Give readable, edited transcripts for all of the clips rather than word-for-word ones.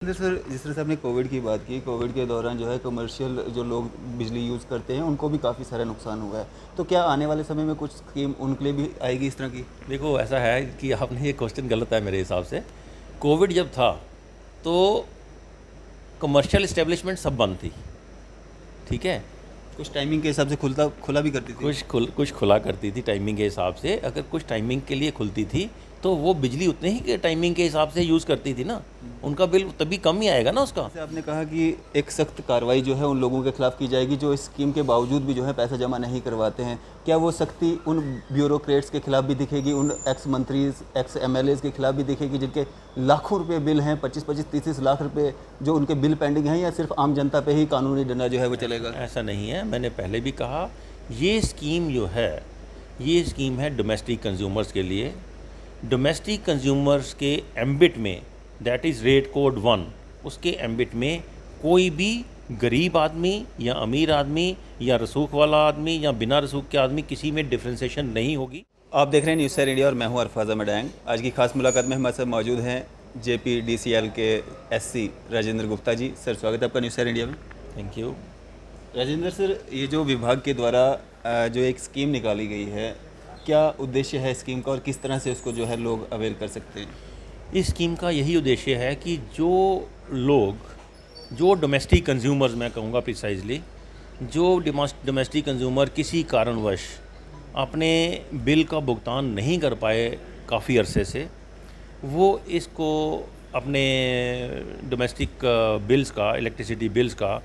Sir, जिस तरह से आपने कोविड की बात की, कोविड के दौरान जो है कमर्शियल जो लोग बिजली यूज़ करते हैं उनको भी काफ़ी सारा नुकसान हुआ है। तो क्या आने वाले समय में कुछ स्कीम उनके लिए भी आएगी इस तरह की? देखो, ऐसा है कि आपने ये क्वेश्चन गलत है मेरे हिसाब से। कोविड जब था तो कमर्शियल इस्टेब्लिशमेंट सब बंद थी, ठीक है। कुछ टाइमिंग के हिसाब से खुलता खुला भी करती थी। कुछ खुला करती थी टाइमिंग के हिसाब से। अगर कुछ टाइमिंग के लिए खुलती थी तो वो बिजली उतने ही के टाइमिंग के हिसाब से यूज़ करती थी ना, उनका बिल तभी कम ही आएगा ना उसका। जैसे आपने कहा कि एक सख्त कार्रवाई जो है उन लोगों के खिलाफ की जाएगी जो इस स्कीम के बावजूद भी जो है पैसा जमा नहीं करवाते हैं। क्या वो सख्ती उन ब्यूरोक्रेट्स के खिलाफ भी दिखेगी, उन एक्स मंत्री, एक्स एमएलएज के खिलाफ भी दिखेगी जिनके लाखों रुपए बिल हैं, 25-25, 30-30 लाख रुपए जो उनके बिल पेंडिंग हैं, या सिर्फ आम जनता पे ही कानूनी डंडा जो है वो चलेगा? ऐसा नहीं है, मैंने पहले भी कहा, ये स्कीम जो है ये स्कीम है डोमेस्टिक कंज्यूमर्स के लिए। डोमेस्टिक कंज्यूमर्स के एम्बिट में, दैट इज़ रेट कोड 1, उसके एम्बिट में कोई भी गरीब आदमी या अमीर आदमी या रसूख वाला आदमी या बिना रसूख के आदमी, किसी में डिफ्रेंसिएशन नहीं होगी। आप देख रहे हैं न्यूज़ सर इंडिया और मैं हूं अरफाज मडैंग। आज की खास मुलाकात में हमारे साथ मौजूद हैं JPDCL के SC राजेंद्र गुप्ता जी। सर, स्वागत है आपका न्यूज़ सर इंडिया में। Thank you. राजेंद्र सर, ये जो विभाग के द्वारा जो एक स्कीम निकाली गई है, क्या उद्देश्य है स्कीम का और किस तरह से उसको जो है लोग अवेल कर सकते हैं? इस स्कीम का यही उद्देश्य है कि जो डोमेस्टिक कंज्यूमर्स, मैं कहूँगा प्रिसाइजली, जो डोमेस्टिक कंज्यूमर किसी कारणवश अपने बिल का भुगतान नहीं कर पाए काफ़ी अरसे से, वो इसको अपने डोमेस्टिक बिल्स का, इलेक्ट्रिसिटी बिल्स का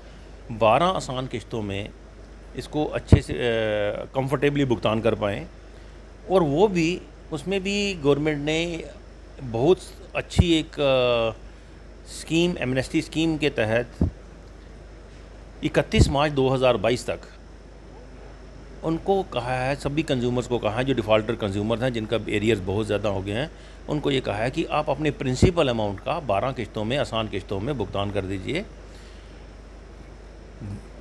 12 आसान किश्तों में इसको अच्छे से कंफर्टेबली भुगतान कर पाएँ। और वो भी, उसमें भी गवर्नमेंट ने बहुत अच्छी एक स्कीम, एमनेस्टी स्कीम के तहत 31 मार्च 2022 तक उनको कहा है, सभी कंज्यूमर्स को कहा है जो डिफ़ॉल्टर कंज्यूमर्स हैं, जिनका एरियर्स बहुत ज़्यादा हो गए हैं, उनको ये कहा है कि आप अपने प्रिंसिपल अमाउंट का 12 किश्तों में, आसान किश्तों में भुगतान कर दीजिए।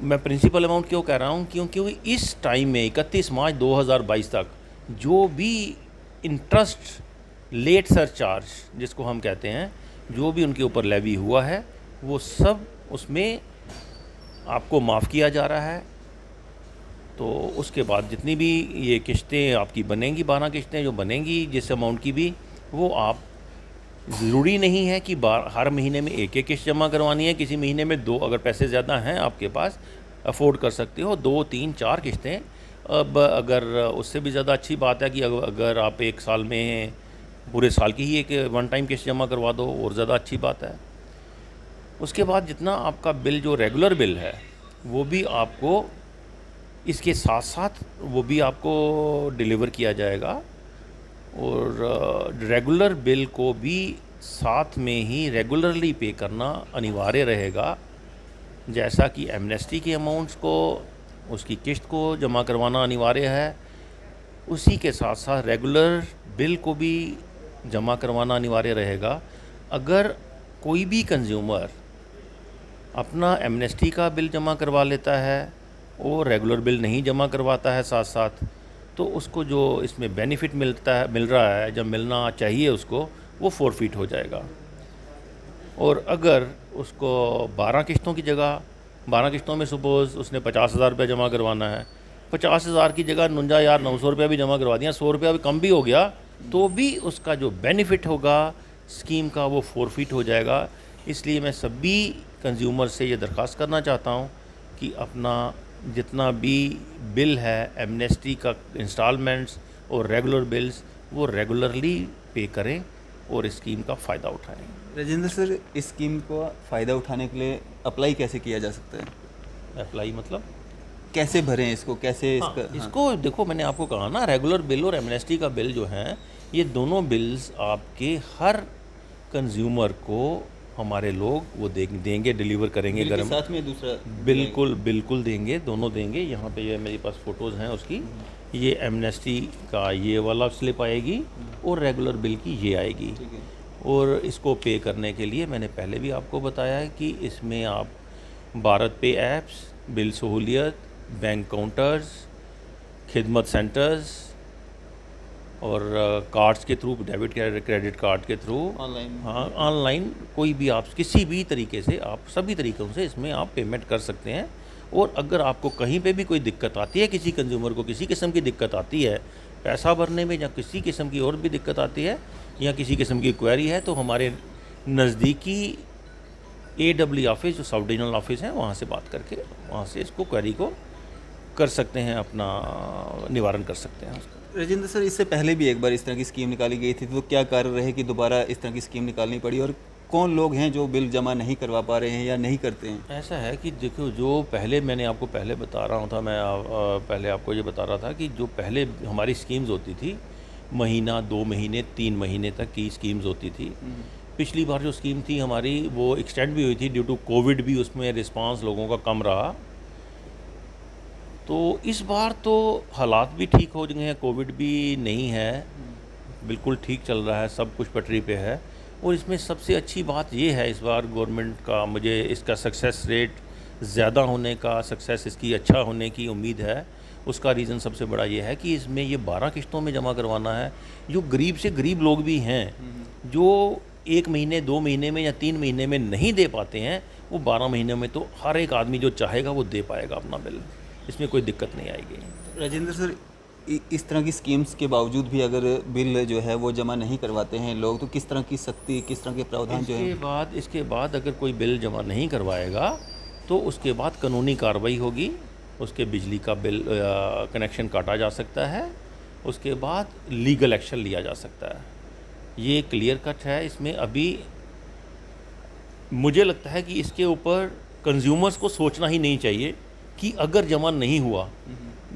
मैं प्रिंसिपल अमाउंट क्यों कह रहा हूँ? क्योंकि इस टाइम में 31 मार्च 2022 तक जो भी इंटरेस्ट, लेट सरचार्ज जिसको हम कहते हैं, जो भी उनके ऊपर लेवी हुआ है, वो सब उसमें आपको माफ़ किया जा रहा है। तो उसके बाद जितनी भी ये किश्तें आपकी बनेंगी, 12 किश्तें जो बनेंगी जिस अमाउंट की भी, वो आप, ज़रूरी नहीं है कि हर महीने में एक एक किश्त जमा करवानी है। किसी महीने में 2, अगर पैसे ज़्यादा हैं आपके पास, अफोर्ड कर सकते हो 2, 3, 4 किश्तें। अब अगर उससे भी ज़्यादा अच्छी बात है कि अगर आप एक साल में पूरे साल की ही एक वन टाइम किश्त जमा करवा दो, और ज़्यादा अच्छी बात है। उसके बाद जितना आपका बिल, जो रेगुलर बिल है, वो भी आपको इसके साथ साथ वो भी आपको डिलीवर किया जाएगा। और रेगुलर बिल को भी साथ में ही रेगुलरली पे करना अनिवार्य रहेगा। जैसा कि एमनेस्टी के अमाउंट्स को, उसकी किश्त को जमा करवाना अनिवार्य है, उसी के साथ साथ रेगुलर बिल को भी जमा करवाना अनिवार्य रहेगा। अगर कोई भी कंज्यूमर अपना एमनेस्टी का बिल जमा करवा लेता है और रेगुलर बिल नहीं जमा करवाता है साथ साथ, तो उसको जो इसमें बेनिफिट मिल रहा है, जब मिलना चाहिए उसको, वो फोरफिट हो जाएगा। और अगर उसको 12 किश्तों की जगह, 12 किश्तों में सपोज़ उसने 50,000 रुपये जमा करवाना है, 50,000 की जगह 49,900 रुपया भी जमा करवा दिया, 100 रुपया भी कम भी हो गया, तो भी उसका जो बेनिफिट होगा स्कीम का, वो फोरफिट हो जाएगा। इसलिए मैं सभी कंज्यूमर से ये दरख्वास्त करना चाहता हूँ कि अपना जितना भी बिल है, एमनेस्टी का इंस्टॉलमेंट्स और रेगुलर बिल्स, वो रेगुलरली पे करें और इस स्कीम का फ़ायदा उठाएं। राजेंद्र सर, इस स्कीम को फ़ायदा उठाने के लिए अप्लाई कैसे किया जा सकता है? अप्लाई मतलब कैसे भरें इसको, कैसे हाँ, इसका? इसको देखो, मैंने आपको कहा ना, रेगुलर बिल और एमनेस्टी का बिल जो हैं, ये दोनों बिल्स आपके हर कंज्यूमर को हमारे लोग वो देंगे, डिलीवर करेंगे बिल के गर्म। साथ में दूसरा? बिल्कुल बिल्कुल देंगे, दोनों देंगे। यहाँ पे ये मेरे पास फ़ोटोज़ हैं उसकी। ये एमनेस्टी का ये वाला स्लिप आएगी और रेगुलर बिल की ये आएगी। ठीक है। और इसको पे करने के लिए मैंने पहले भी आपको बताया है कि इसमें आप भारत पे ऐप्स, बिल सहूलियत, बैंक काउंटर्स, खिदमत सेंटर्स और कार्ड्स के थ्रू, डेबिट क्रेडिट कार्ड के थ्रू, ऑनलाइन। हाँ ऑनलाइन कोई भी आप किसी भी तरीके से आप सभी तरीक़ों से इसमें आप पेमेंट कर सकते हैं। और अगर आपको कहीं पे भी कोई दिक्कत आती है, किसी कंज्यूमर को किसी किस्म की दिक्कत आती है पैसा भरने में या किसी किस्म की और भी दिक्कत आती है या किसी किस्म की क्वेरी है, तो हमारे नज़दीकी AEE ऑफिस जो सब डिवीजनल ऑफिस है वहाँ से बात करके वहाँ से इसको क्वेरी को कर सकते हैं, अपना निवारण कर सकते हैं उसका। राजेंद्र सर, इससे पहले भी एक बार इस तरह की स्कीम निकाली गई थी, तो क्या कारण रहे कि दोबारा इस तरह की स्कीम निकालनी पड़ी, और कौन लोग हैं जो बिल जमा नहीं करवा पा रहे हैं या नहीं करते हैं? ऐसा है कि देखो, जो पहले मैंने आपको पहले बता रहा था, मैं पहले आपको ये बता रहा था कि जो पहले हमारी स्कीम्स होती थी, महीना 2 महीने 3 महीने तक की स्कीम्स होती थी। पिछली बार जो स्कीम थी हमारी वो एक्सटेंड भी हुई थी ड्यू टू कोविड, भी उसमें रिस्पांस लोगों का कम रहा। तो इस बार तो हालात भी ठीक हो गए हैं, कोविड भी नहीं है, बिल्कुल ठीक चल रहा है, सब कुछ पटरी पे है। और इसमें सबसे अच्छी बात ये है इस बार गवर्नमेंट का, मुझे इसका सक्सेस रेट ज़्यादा होने का, सक्सेस इसकी अच्छा होने की उम्मीद है। उसका रीज़न सबसे बड़ा ये है कि इसमें ये 12 किश्तों में जमा करवाना है। जो गरीब से गरीब लोग भी हैं, जो 1 महीने 2 महीने में या 3 महीने में नहीं दे पाते हैं, वो 12 महीने में तो हर एक आदमी जो चाहेगा वो दे पाएगा अपना बिल, इसमें कोई दिक्कत नहीं आएगी। राजेंद्र सर, इस तरह की स्कीम्स के बावजूद भी अगर बिल जो है वो जमा नहीं करवाते हैं लोग, तो किस तरह की सख्ती, किस तरह के प्रावधान जो है? इसके बाद अगर कोई बिल जमा नहीं करवाएगा तो उसके बाद कानूनी कार्रवाई होगी, उसके बिजली का बिल कनेक्शन काटा जा सकता है, उसके बाद लीगल एक्शन लिया जा सकता है। ये क्लियर कट है। इसमें अभी मुझे लगता है कि इसके ऊपर कंज्यूमर्स को सोचना ही नहीं चाहिए कि अगर जमा नहीं हुआ,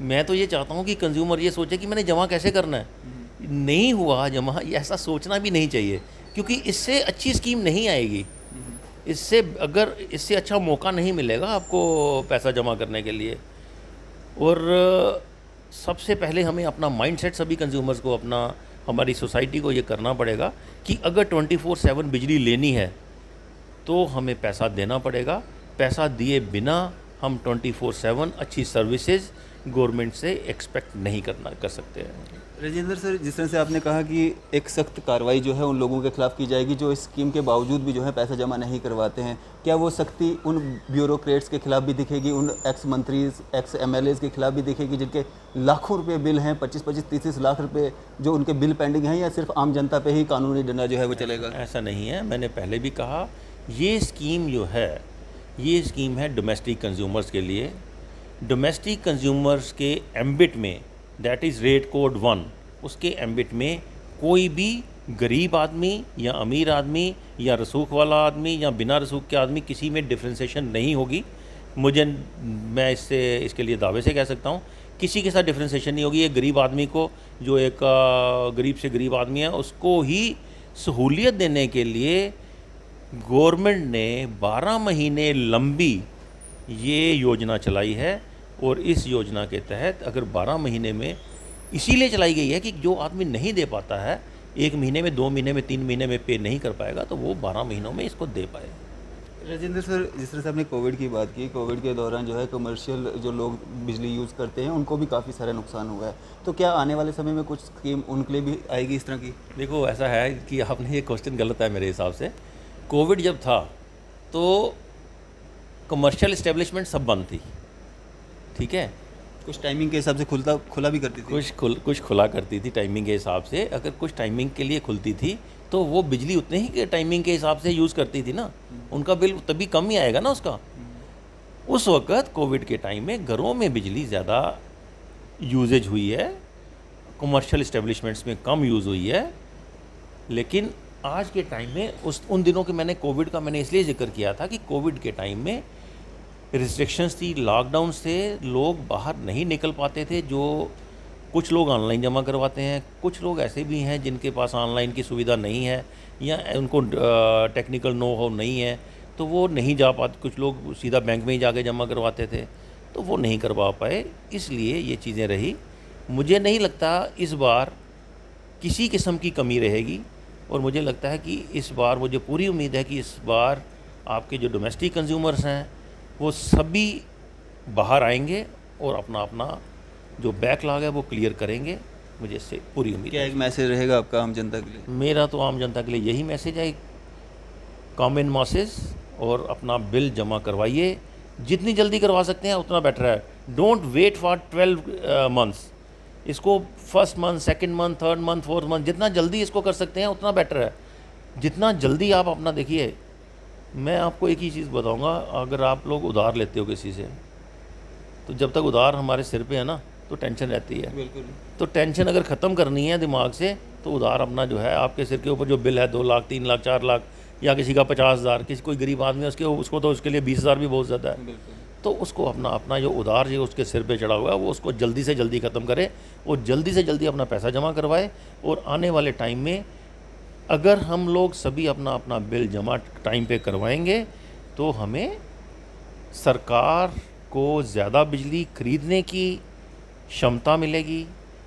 मैं तो ये चाहता हूँ कि कंज्यूमर ये सोचे कि मैंने जमा कैसे करना है, नहीं हुआ जमा, ऐसा सोचना भी नहीं चाहिए, क्योंकि इससे अच्छी स्कीम नहीं आएगी। इससे अगर इससे अच्छा मौका नहीं मिलेगा आपको पैसा जमा करने के लिए। और सबसे पहले हमें अपना माइंडसेट सभी कंज्यूमर्स को, अपना हमारी सोसाइटी को ये करना पड़ेगा कि अगर 24/7 बिजली लेनी है तो हमें पैसा देना पड़ेगा। पैसा दिए बिना हम 24/7 अच्छी सर्विसेज गवर्नमेंट से एक्सपेक्ट नहीं कर सकते हैं। राजेंद्र सर, जिस तरह से आपने कहा कि एक सख्त कार्रवाई जो है उन लोगों के खिलाफ की जाएगी जो इस स्कीम के बावजूद भी जो है पैसा जमा नहीं करवाते हैं, क्या वो सख्ती उन ब्यूरोक्रेट्स के खिलाफ भी दिखेगी, उन एक्स मंत्रीज, एक्स MLAs के खिलाफ भी दिखेगी जिनके लाखों रुपए बिल हैं, 25-25, 30-30 लाख रुपए जो उनके बिल पेंडिंग हैं, या सिर्फ आम जनता पे ही कानूनी डंडा जो है वो चलेगा? ऐसा नहीं है, मैंने पहले भी कहा, ये स्कीम जो है ये स्कीम है डोमेस्टिक कंज्यूमर्स के लिए। डोमेस्टिक कंज्यूमर्स के एम्बिट में, दैट इज़ रेट कोड 1, उसके एम्बिट में कोई भी गरीब आदमी या अमीर आदमी या रसूख वाला आदमी या बिना रसूख के आदमी, किसी में डिफ्रेंसिएशन नहीं होगी। मैं इसके लिए दावे से कह सकता हूँ, किसी के साथ डिफ्रेंसिएशन नहीं होगी। एक गरीब आदमी को, जो एक गरीब से गरीब आदमी है, उसको ही सहूलियत देने के लिए गवर्नमेंट ने 12 महीने लंबी ये योजना चलाई है। और इस योजना के तहत अगर 12 महीने में, इसीलिए चलाई गई है कि जो आदमी नहीं दे पाता है, 1 महीने में, 2 महीने में, 3 महीने में पे नहीं कर पाएगा, तो वो 12 महीनों में इसको दे पाए। राजेंद्र सर, जिस तरह से आपने कोविड की बात की, कोविड के दौरान जो है कमर्शियल जो लोग बिजली यूज़ करते हैं उनको भी काफ़ी सारा नुकसान हुआ है, तो क्या आने वाले समय में कुछ स्कीम उनके लिए भी आएगी इस तरह की? देखो, ऐसा है कि आपने ये क्वेश्चन गलत है मेरे हिसाब से। कोविड जब था तो कमर्शियल इस्टेब्लिशमेंट सब बंद थी, ठीक है, कुछ टाइमिंग के हिसाब से खुला भी करती थी, कुछ खुला करती थी टाइमिंग के हिसाब से। अगर कुछ टाइमिंग के लिए खुलती थी तो वो बिजली उतने ही के टाइमिंग के हिसाब से यूज़ करती थी ना, उनका बिल तभी कम ही आएगा ना उसका। उस वक़्त कोविड के टाइम में घरों में बिजली ज़्यादा यूजेज हुई है, कमर्शियल इस्टेब्लिशमेंट्स में कम यूज़ हुई है। लेकिन आज के टाइम में उन दिनों के कोविड का मैंने इसलिए जिक्र किया था कि कोविड के टाइम में रिस्ट्रिक्शंस थी, लॉकडाउन से लोग बाहर नहीं निकल पाते थे। जो कुछ लोग ऑनलाइन जमा करवाते हैं, कुछ लोग ऐसे भी हैं जिनके पास ऑनलाइन की सुविधा नहीं है या उनको टेक्निकल नो हाउ नहीं है, तो वो नहीं जा पाते। कुछ लोग सीधा बैंक में ही जाके जमा करवाते थे, तो वो नहीं करवा पाए, इसलिए ये चीज़ें रही। मुझे नहीं लगता इस बार किसी किस्म की कमी रहेगी, और मुझे लगता है कि इस बार, मुझे पूरी उम्मीद है कि इस बार आपके जो डोमेस्टिक कंज्यूमर्स हैं वो सभी बाहर आएंगे और अपना जो बैकलॉग है वो क्लियर करेंगे, मुझे इससे पूरी उम्मीद क्या है। एक मैसेज रहेगा आपका आम जनता के लिए? मेरा तो आम जनता के लिए यही मैसेज है, कम इन मासेस और अपना बिल जमा करवाइए, जितनी जल्दी करवा सकते हैं उतना बेटर है। डोंट वेट फॉर 12 मंथ्स, इसको first month, second month, third month, fourth month, जितना जल्दी इसको कर सकते हैं उतना बेटर है। जितना जल्दी आप अपना देखिए, मैं आपको एक ही चीज़ बताऊंगा, अगर आप लोग उधार लेते हो किसी से, तो जब तक उधार हमारे सिर पे है ना तो टेंशन रहती है। बिल्कुल। तो टेंशन अगर ख़त्म करनी है दिमाग से, तो उधार अपना जो है आपके सिर के ऊपर जो बिल है 2 लाख, 3 लाख, 4 लाख, या किसी का 50,000, किसी कोई गरीब आदमी है उसको तो उसके लिए 20,000 भी बहुत ज़्यादा है। बिल्कुल। तो उसको अपना जो उधार जो उसके सिर पे चढ़ा हुआ है वो उसको जल्दी से जल्दी ख़त्म करे, वो जल्दी से जल्दी अपना पैसा जमा करवाए। और आने वाले टाइम में अगर हम लोग सभी अपना अपना बिल जमा टाइम पे करवाएंगे तो हमें सरकार को ज़्यादा बिजली खरीदने की क्षमता मिलेगी।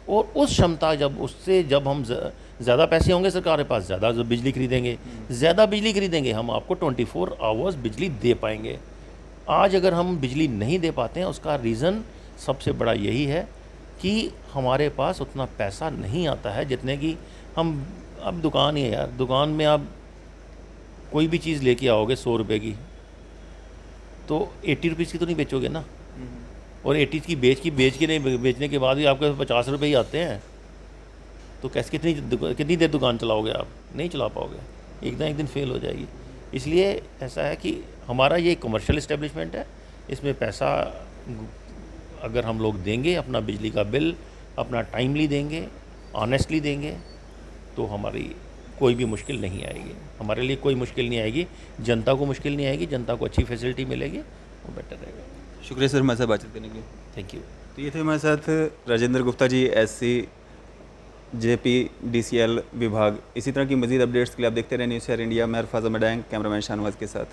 और उस क्षमता जब हम ज़्यादा पैसे होंगे सरकार के पास, ज़्यादा बिजली खरीदेंगे, ज़्यादा बिजली खरीदेंगे, हम आपको 24 आवर्स बिजली दे पाएंगे। आज अगर हम बिजली नहीं दे पाते हैं, उसका रीज़न सबसे बड़ा यही है कि हमारे पास उतना पैसा नहीं आता है जितने की हम, अब दुकान ही है यार, दुकान में आप कोई भी चीज़ लेके आओगे 100 रुपये की, तो 80 रुपीज़ की तो नहीं बेचोगे ना। और 80 की बेचने के बाद भी आपके 50 रुपये ही आते हैं, तो कैसे कितनी देर दुकान चलाओगे आप? नहीं चला पाओगे, एक दिन फेल हो जाएगी। इसलिए ऐसा है कि हमारा ये कमर्शियल इस्टेब्लिशमेंट है, इसमें पैसा अगर हम लोग देंगे, अपना बिजली का बिल अपना टाइमली देंगे, ऑनेस्टली देंगे, तो हमारी कोई भी मुश्किल नहीं आएगी। हमारे लिए कोई मुश्किल नहीं आएगी, जनता को मुश्किल नहीं आएगी, जनता को अच्छी फैसिलिटी मिलेगी, वो बेटर रहेगा। शुक्रिया सर हमारे साथ बातचीत करने के लिए। Thank you. तो ये थे हमारे साथ राजेंद्र गुप्ता जी, SC JP DCL विभाग। इसी तरह की मज़ीद अपडेट्स के लिए आप देखते रहें न्यूज़ शेयर इंडिया। मैं अरफाज अहमद, कैमरामैन शाहनवाज के साथ।